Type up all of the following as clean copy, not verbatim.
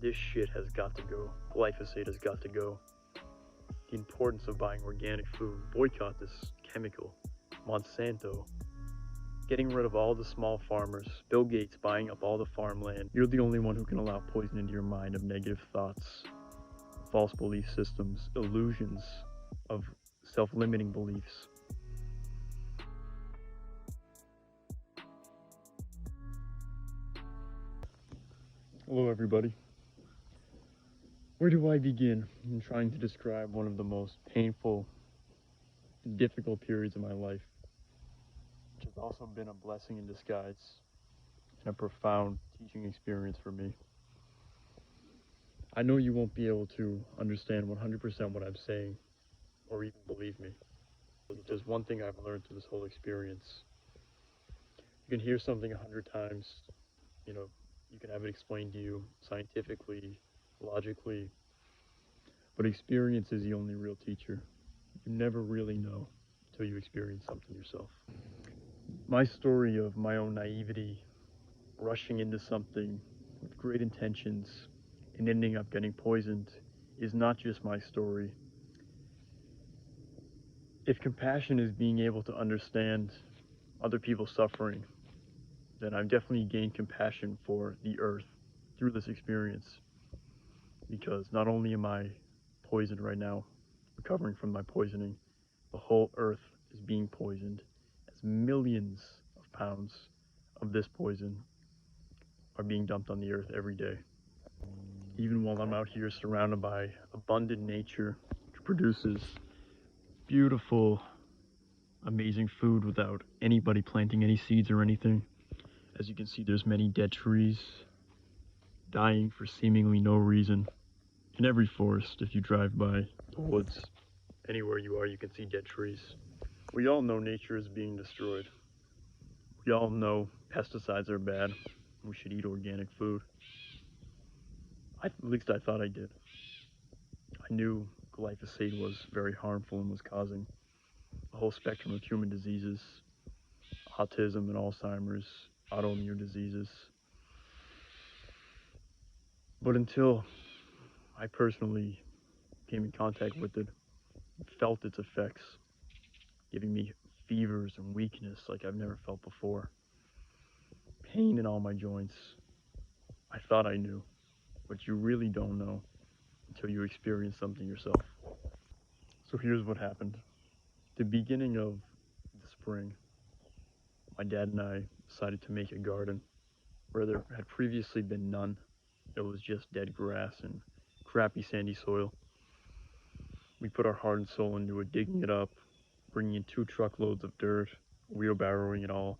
This shit has got to go. Glyphosate has got to go. The importance of buying organic food. Boycott this chemical. Monsanto. Getting rid of all the small farmers. Bill Gates buying up all the farmland. You're the only one who can allow poison into your mind of negative thoughts, false belief systems, illusions of self-limiting beliefs. Hello everybody. Where do I begin in trying to describe one of the most painful and difficult periods of my life, which has also been a blessing in disguise and a profound teaching experience for me. I know you won't be able to understand 100% what I'm saying or even believe me. But there's one thing I've learned through this whole experience. You can hear something 100 times, you can have it explained to you scientifically, logically, but experience is the only real teacher. You never really know until you experience something yourself. My story of my own naivety, rushing into something with great intentions and ending up getting poisoned, is not just my story. If compassion is being able to understand other people's suffering, then I've definitely gained compassion for the earth through this experience, because not only am I poisoned right now, recovering from my poisoning, the whole earth is being poisoned as millions of pounds of this poison are being dumped on the earth every day. Even while I'm out here surrounded by abundant nature, which produces beautiful, amazing food without anybody planting any seeds or anything. As you can see, there's many dead trees dying for seemingly no reason. In every forest, if you drive by the woods, anywhere you are, you can see dead trees. We all know nature is being destroyed. We all know pesticides are bad. We should eat organic food. At least I thought I did. I knew glyphosate was very harmful and was causing a whole spectrum of human diseases, autism and Alzheimer's, autoimmune diseases. But until I personally came in contact with it, felt its effects, giving me fevers and weakness like I've never felt before, pain in all my joints, I thought I knew, but you really don't know until you experience something yourself. So here's what happened. The beginning of the spring, my dad and I decided to make a garden where there had previously been none. It was just dead grass and crappy sandy soil. We put our heart and soul into it, digging it up, bringing in 2 truckloads of dirt, wheelbarrowing it all,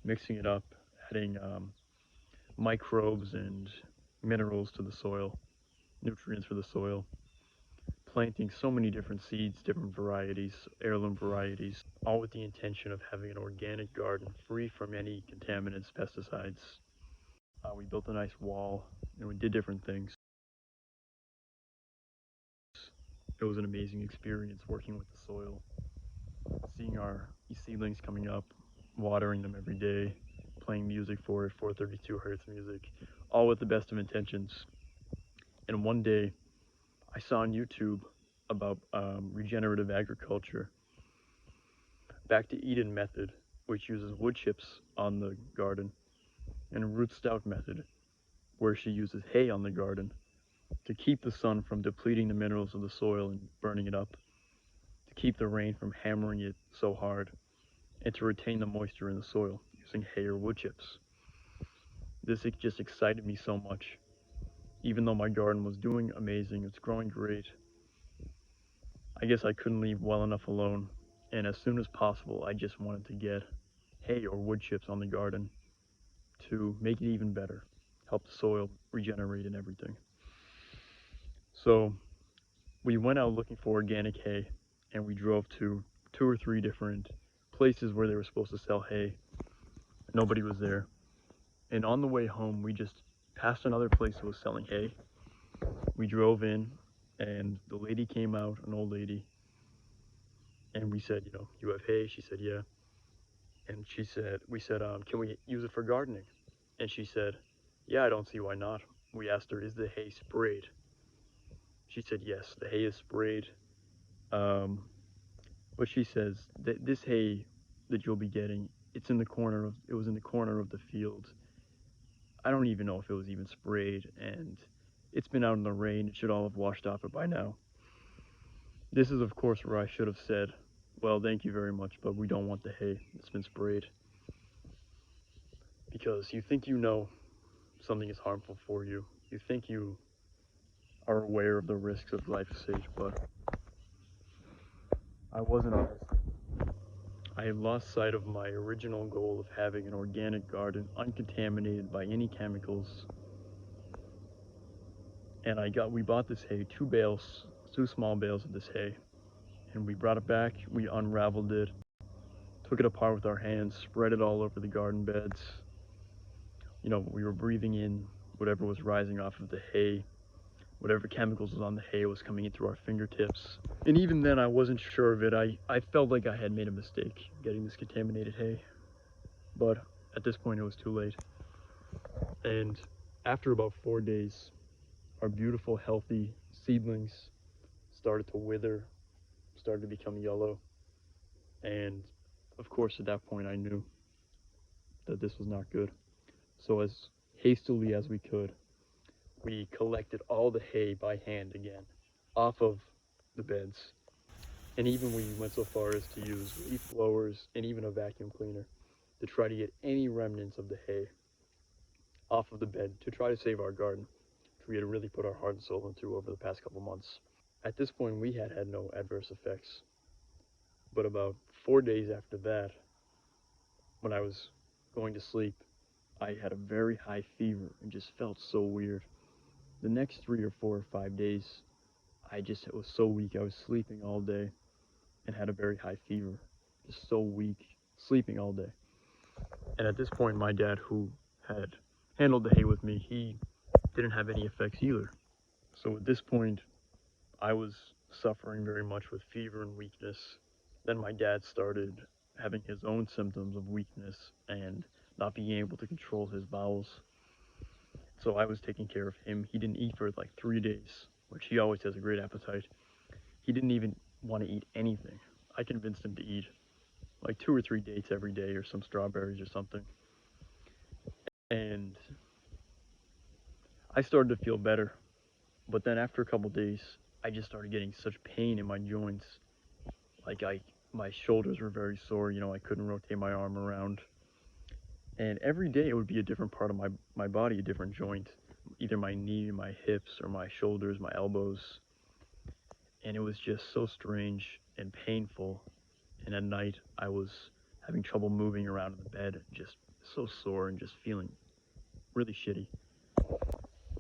mixing it up, adding microbes and minerals to the soil, nutrients for the soil, planting so many different seeds, different varieties, heirloom varieties, all with the intention of having an organic garden free from any contaminants, pesticides. We built a nice wall and we did different things. It was an amazing experience working with the soil, seeing our seedlings coming up, watering them every day, playing music for it, 432 hertz music, all with the best of intentions. And one day I saw on YouTube about regenerative agriculture, Back to Eden method, which uses wood chips on the garden, and Ruth Stout method, where she uses hay on the garden to keep the sun from depleting the minerals of the soil and burning it up, to keep the rain from hammering it so hard, and to retain the moisture in the soil using hay or wood chips. This just excited me so much. Even though my garden was doing amazing, it's growing great, I guess I couldn't leave well enough alone, and as soon as possible I just wanted to get hay or wood chips on the garden to make it even better, help the soil regenerate and everything. So we went out looking for organic hay, and we drove to 2 or 3 different places where they were supposed to sell hay. Nobody was there. And on the way home, we just passed another place that was selling hay. We drove in, and the lady came out, an old lady, and we said, you have hay? She said, yeah. And we said, can we use it for gardening? And she said, yeah, I don't see why not. we asked her, is the hay sprayed? She said, yes, the hay is sprayed. Um, but she says that this hay that you'll be getting, it was in the corner of the field. I don't even know if it was even sprayed, and it's been out in the rain. It should all have washed off it by now. This is, of course, where I should have said, well, thank you very much, but we don't want the hay that's been sprayed. Because you think you know something is harmful for you. You think you are aware of the risks of glyphosate, but I wasn't honest. I had lost sight of my original goal of having an organic garden uncontaminated by any chemicals. And we bought this hay, 2 bales, 2 small bales of this hay, and we brought it back, we unraveled it, took it apart with our hands, spread it all over the garden beds. You know, we were breathing in whatever was rising off of the hay. Whatever chemicals was on the hay was coming in through our fingertips. And even then, I wasn't sure of it. I felt like I had made a mistake getting this contaminated hay. But at this point, it was too late. And after about 4 days, our beautiful, healthy seedlings started to wither, started to become yellow. And of course, at that point, I knew that this was not good. So as hastily as we could, we collected all the hay by hand again off of the beds. And even we went so far as to use leaf blowers and even a vacuum cleaner to try to get any remnants of the hay off of the bed to try to save our garden, which we had really put our heart and soul into over the past couple months. At this point, we had no adverse effects. But about 4 days after that, when I was going to sleep, I had a very high fever and just felt so weird. The next 3 or 4 or 5 days, it was so weak. I was sleeping all day and had a very high fever. Just so weak, sleeping all day. And at this point, my dad, who had handled the hay with me, he didn't have any effects either. So at this point, I was suffering very much with fever and weakness. Then my dad started having his own symptoms of weakness and not being able to control his bowels. So I was taking care of him. He didn't eat for like 3 days, which he always has a great appetite. He didn't even want to eat anything. I convinced him to eat like 2 or 3 dates every day or some strawberries or something. And I started to feel better. But then after a couple days, I just started getting such pain in my joints. Like my shoulders were very sore, you know, I couldn't rotate my arm around. And every day it would be a different part of my body, a different joint, either my knee, my hips, or my shoulders, my elbows. And it was just so strange and painful. And at night, I was having trouble moving around in the bed, just so sore and just feeling really shitty.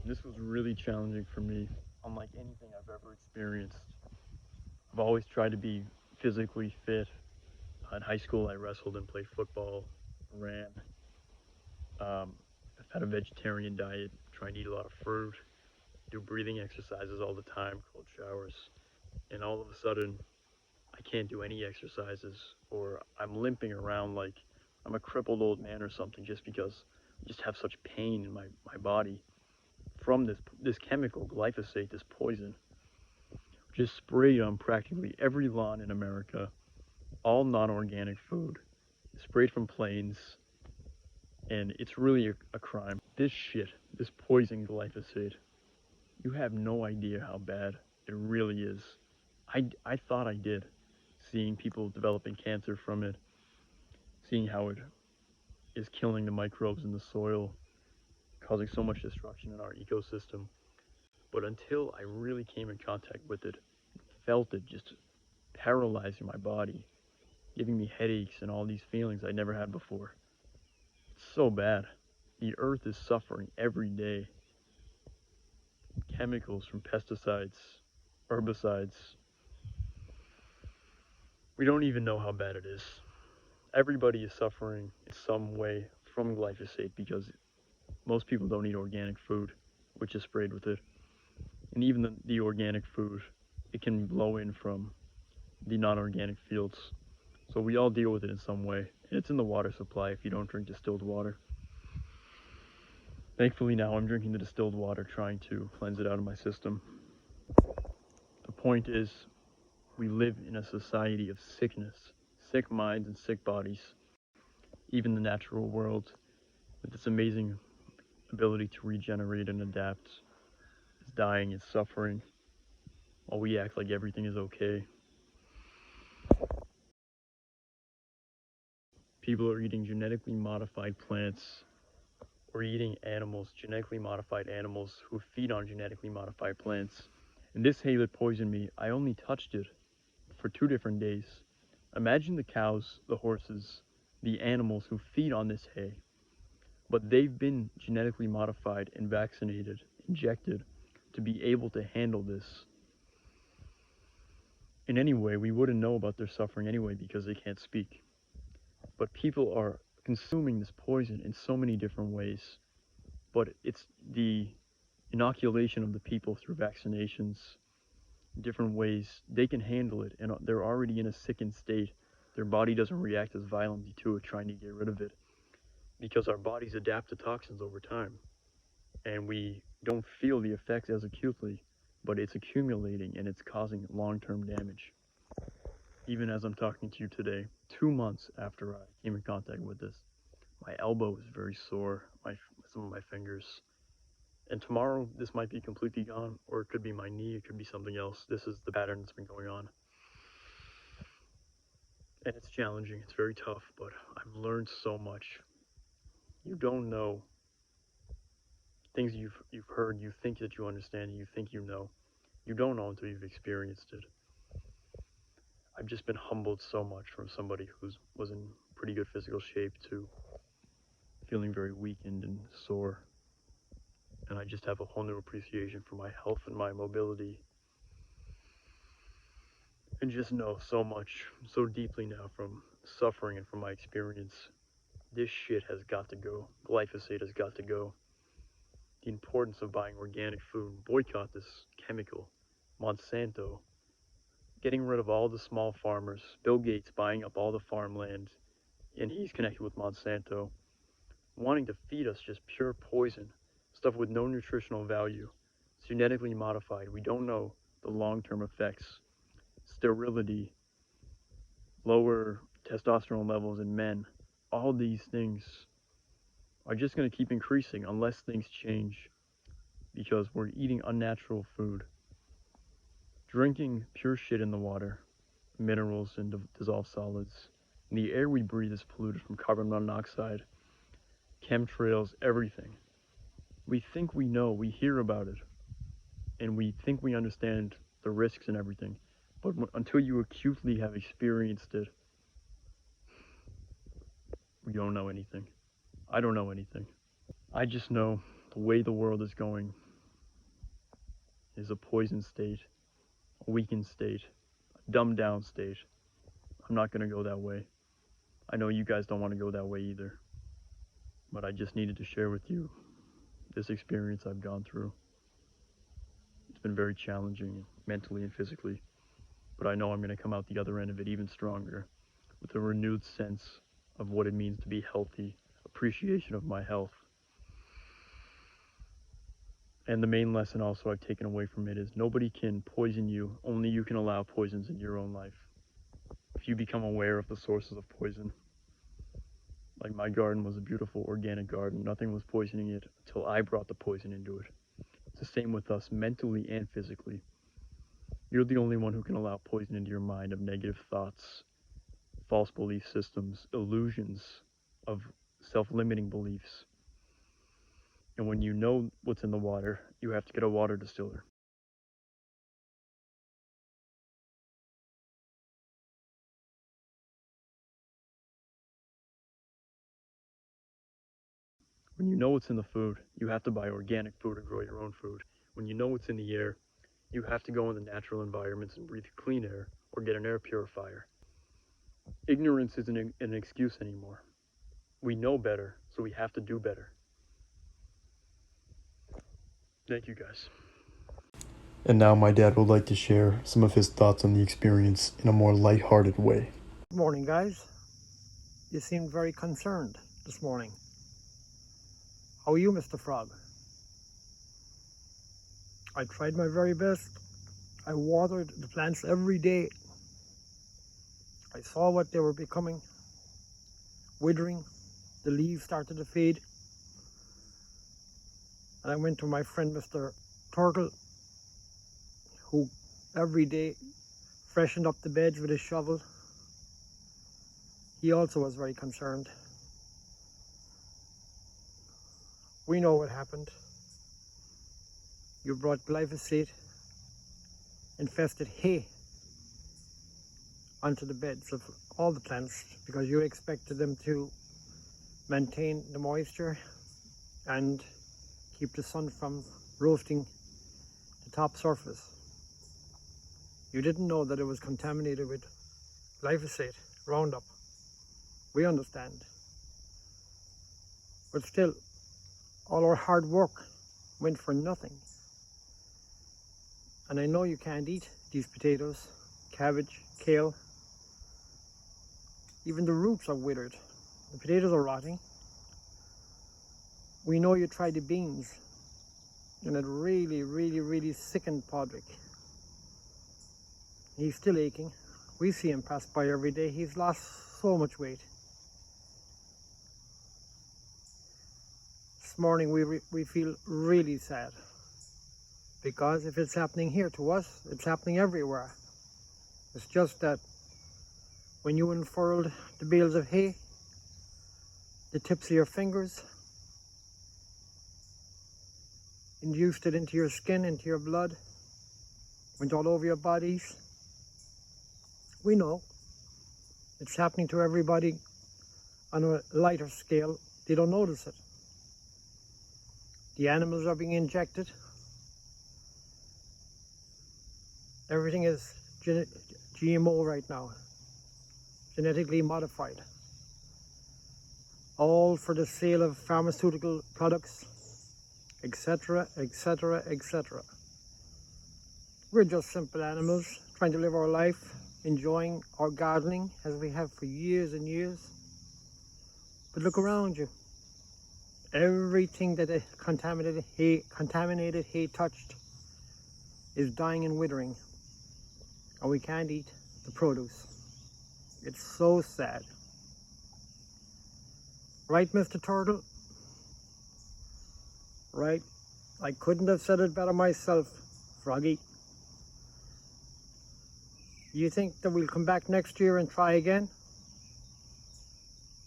This was really challenging for me, unlike anything I've ever experienced. I've always tried to be physically fit. In high school, I wrestled and played football, ran. I've had a vegetarian diet, trying to eat a lot of fruit, do breathing exercises all the time, cold showers. And all of a sudden, I can't do any exercises, or I'm limping around like I'm a crippled old man or something, just because I just have such pain in my body from this chemical, glyphosate, this poison, just sprayed on practically every lawn in America, all non-organic food, sprayed from planes, and it's really a crime. This shit, this poison glyphosate, you have no idea how bad it really is. I thought I did, seeing people developing cancer from it, seeing how it is killing the microbes in the soil, causing so much destruction in our ecosystem. But until I really came in contact with it, felt it just paralyzing my body, giving me headaches and all these feelings I never had before. It's so bad. The earth is suffering every day. Chemicals from pesticides, herbicides. We don't even know how bad it is. Everybody is suffering in some way from glyphosate because most people don't eat organic food, which is sprayed with it. And even the organic food, it can blow in from the non-organic fields. So we all deal with it in some way. And it's in the water supply if you don't drink distilled water. Thankfully now I'm drinking the distilled water, trying to cleanse it out of my system. The point is, we live in a society of sickness, sick minds and sick bodies. Even the natural world, with its amazing ability to regenerate and adapt, is dying, is suffering, while we act like everything is okay. People are eating genetically modified plants or eating animals, genetically modified animals who feed on genetically modified plants. And this hay that poisoned me, I only touched it for 2 different days. Imagine the cows, the horses, the animals who feed on this hay, but they've been genetically modified and vaccinated, injected, to be able to handle this. In any way, we wouldn't know about their suffering anyway because they can't speak. But people are consuming this poison in so many different ways. But it's the inoculation of the people through vaccinations, different ways they can handle it, and they're already in a sickened state. Their body doesn't react as violently to it, trying to get rid of it, because our bodies adapt to toxins over time, and we don't feel the effects as acutely, but it's accumulating and it's causing long-term damage. Even as I'm talking to you today, 2 months after I came in contact with this, my elbow is very sore, some of my fingers. And tomorrow, this might be completely gone, or it could be my knee, it could be something else. This is the pattern that's been going on. And it's challenging, it's very tough, but I've learned so much. You don't know things you've heard, you think that you understand, you think you know. You don't know until you've experienced it. I've just been humbled so much from somebody who was in pretty good physical shape to feeling very weakened and sore. And I just have a whole new appreciation for my health and my mobility. And just know so much, so deeply now from suffering and from my experience. This shit has got to go. Glyphosate has got to go. The importance of buying organic food. Boycott this chemical. Monsanto. Getting rid of all the small farmers. Bill Gates buying up all the farmland. And he's connected with Monsanto. Wanting to feed us just pure poison. Stuff with no nutritional value. It's genetically modified. We don't know the long-term effects. Sterility. Lower testosterone levels in men. All these things are just going to keep increasing unless things change, because we're eating unnatural food, drinking pure shit in the water, minerals and dissolved solids. And the air we breathe is polluted from carbon monoxide, chemtrails, everything. We think we know, we hear about it, and we think we understand the risks and everything. But until you acutely have experienced it, we don't know anything. I don't know anything. I just know the way the world is going is a poison state, a weakened state, a dumbed down state. I'm not going to go that way. I know you guys don't want to go that way either. But I just needed to share with you this experience I've gone through. It's been very challenging mentally and physically. But I know I'm going to come out the other end of it even stronger, with a renewed sense of what it means to be healthy, appreciation of my health. And the main lesson also I've taken away from it is nobody can poison you, only you can allow poisons in your own life. If you become aware of the sources of poison, like my garden was a beautiful organic garden, nothing was poisoning it until I brought the poison into it. It's the same with us mentally and physically. You're the only one who can allow poison into your mind of negative thoughts, false belief systems, illusions of self-limiting beliefs. And when you know what's in the water, you have to get a water distiller. When you know what's in the food, you have to buy organic food or grow your own food. When you know what's in the air, you have to go in the natural environments and breathe clean air or get an air purifier. Ignorance isn't an excuse anymore. We know better, so we have to do better. Thank you, guys. And now my dad would like to share some of his thoughts on the experience in a more lighthearted way. Good morning, guys. You seemed very concerned this morning. How are you, Mr. Frog? I tried my very best. I watered the plants every day. I saw what they were becoming, withering. The leaves started to fade. And I went to my friend, Mr. Turtle, who every day freshened up the beds with his shovel. He also was very concerned. We know what happened. You brought glyphosate infested hay onto the beds of all the plants because you expected them to maintain the moisture and keep the sun from roasting the top surface. You didn't know that it was contaminated with glyphosate, Roundup. We understand. But still, all our hard work went for nothing. And I know you can't eat these potatoes, cabbage, kale. Even the roots are withered. The potatoes are rotting. We know you tried the beans, and it really sickened Podrick. He's still aching. We see him pass by every day. He's lost so much weight. This morning we feel really sad because if it's happening here to us, it's happening everywhere. It's just that when you unfurled the bales of hay, the tips of your fingers, induced it into your skin, into your blood, went all over your bodies. We know it's happening to everybody on a lighter scale. They don't notice it. The animals are being injected. Everything is GMO right now, genetically modified. All for the sale of pharmaceutical products, etc., etc., etc. We're just simple animals trying to live our life, enjoying our gardening as we have for years and years. But look around you. Everything that a contaminated hay touched is dying and withering, and we can't eat the produce. It's so sad. Right, Mr. Turtle? Right? I couldn't have said it better myself, Froggy. You think that we'll come back next year and try again?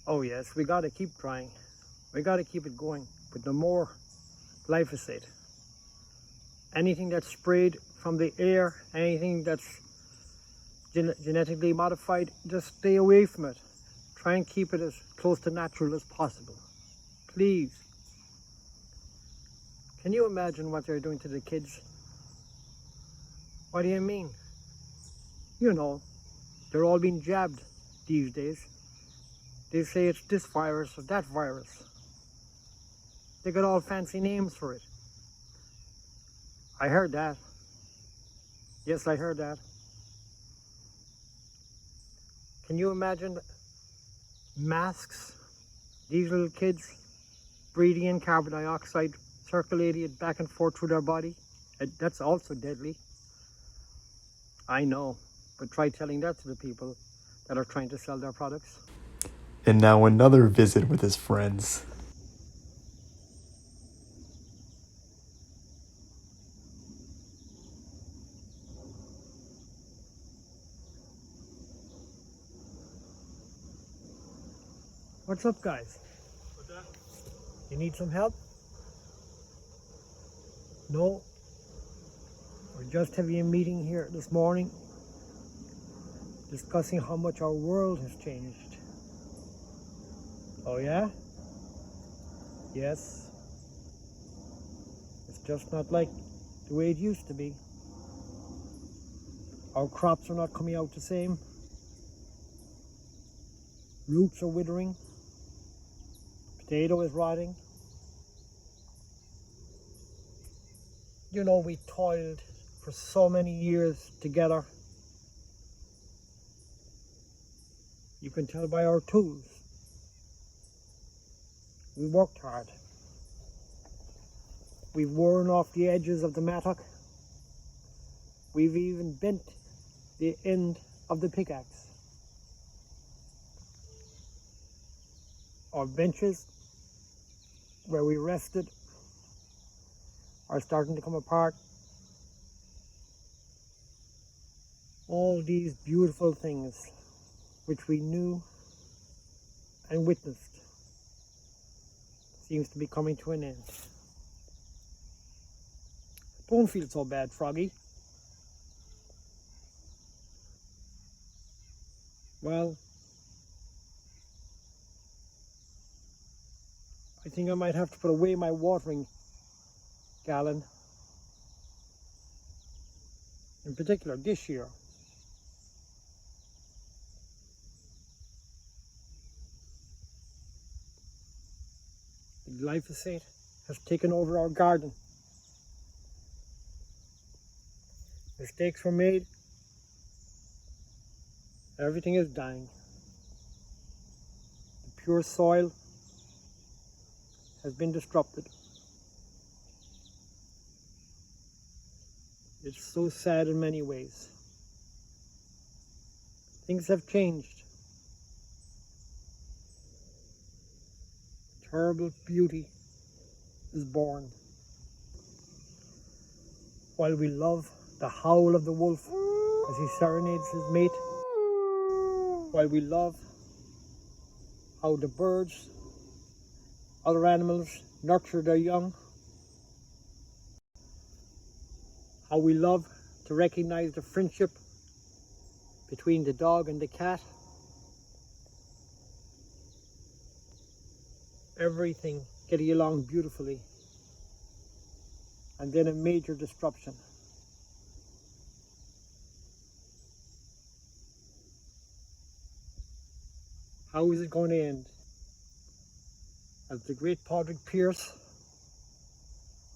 Oh yes, we gotta keep trying. We gotta keep it going, but no more glyphosate. Anything that's sprayed from the air, anything that's genetically modified, just stay away from it. Try and keep it as close to natural as possible. Please. Can you imagine what they're doing to the kids? What do you mean? You know, they're all being jabbed these days. They say it's this virus or that virus. They got all fancy names for it. I heard that. Yes, I heard that. Can you imagine masks? These little kids breathing in carbon dioxide, circulating it back and forth through their body. That's also deadly. I know, but try telling that to the people that are trying to sell their products. And now another visit with his friends. What's up, guys? What's that? You need some help? No? We're just having a meeting here this morning discussing how much our world has changed. Oh yeah? Yes. It's just not like the way it used to be. Our crops are not coming out the same. Roots are withering. Potato is rotting. You know, we toiled for so many years together. You can tell by our tools. We worked hard. We've worn off the edges of the mattock. We've even bent the end of the pickaxe. Our benches, where we rested, are starting to come apart. All these beautiful things which we knew and witnessed seems to be coming to an end. Don't feel so bad, Froggy. Well, I think I might have to put away my watering gallon. In particular, this year. The glyphosate has taken over our garden. Mistakes were made. Everything is dying. The pure soil has been disrupted. It's so sad in many ways. Things have changed. Terrible beauty is born. While we love the howl of the wolf as he serenades his mate, while we love how the birds, other animals nurture their young, how we love to recognize the friendship between the dog and the cat, everything getting along beautifully, and then a major disruption. How is it going to end? As the great Padraig Pearse,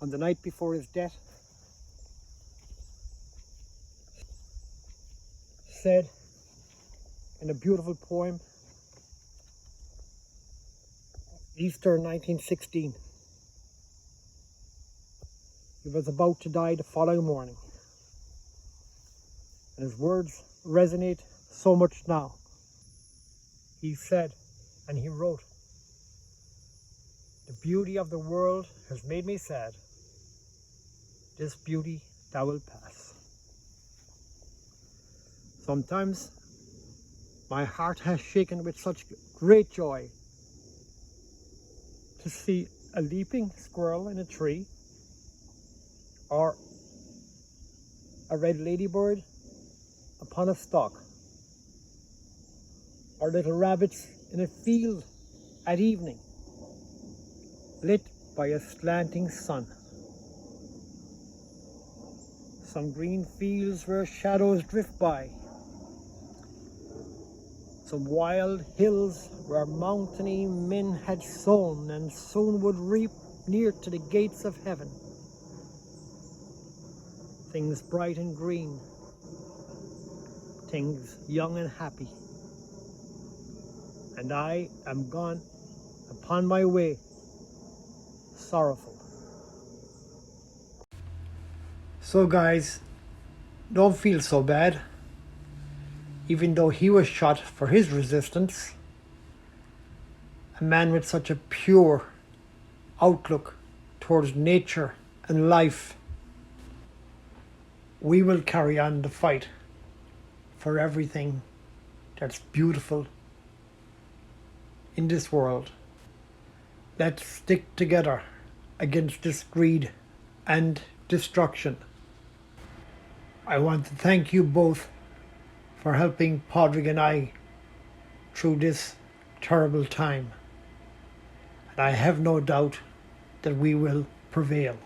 on the night before his death, said in a beautiful poem, Easter 1916, he was about to die the following morning. And his words resonate so much now. He said, and he wrote, "The beauty of the world has made me sad. This beauty thou will pass." Sometimes my heart has shaken with such great joy to see a leaping squirrel in a tree, or a red ladybird upon a stalk, or little rabbits in a field at evening, lit by a slanting sun. Some green fields where shadows drift by, some wild hills where mountainy men had sown and soon would reap near to the gates of heaven. Things bright and green, things young and happy. And I am gone upon my way, sorrowful. So guys, don't feel so bad. Even though he was shot for his resistance, a man with such a pure outlook towards nature and life, we will carry on the fight for everything that's beautiful in this world. Let's stick together against this greed and destruction. I want to thank you both for helping Padraig and I through this terrible time. And I have no doubt that we will prevail.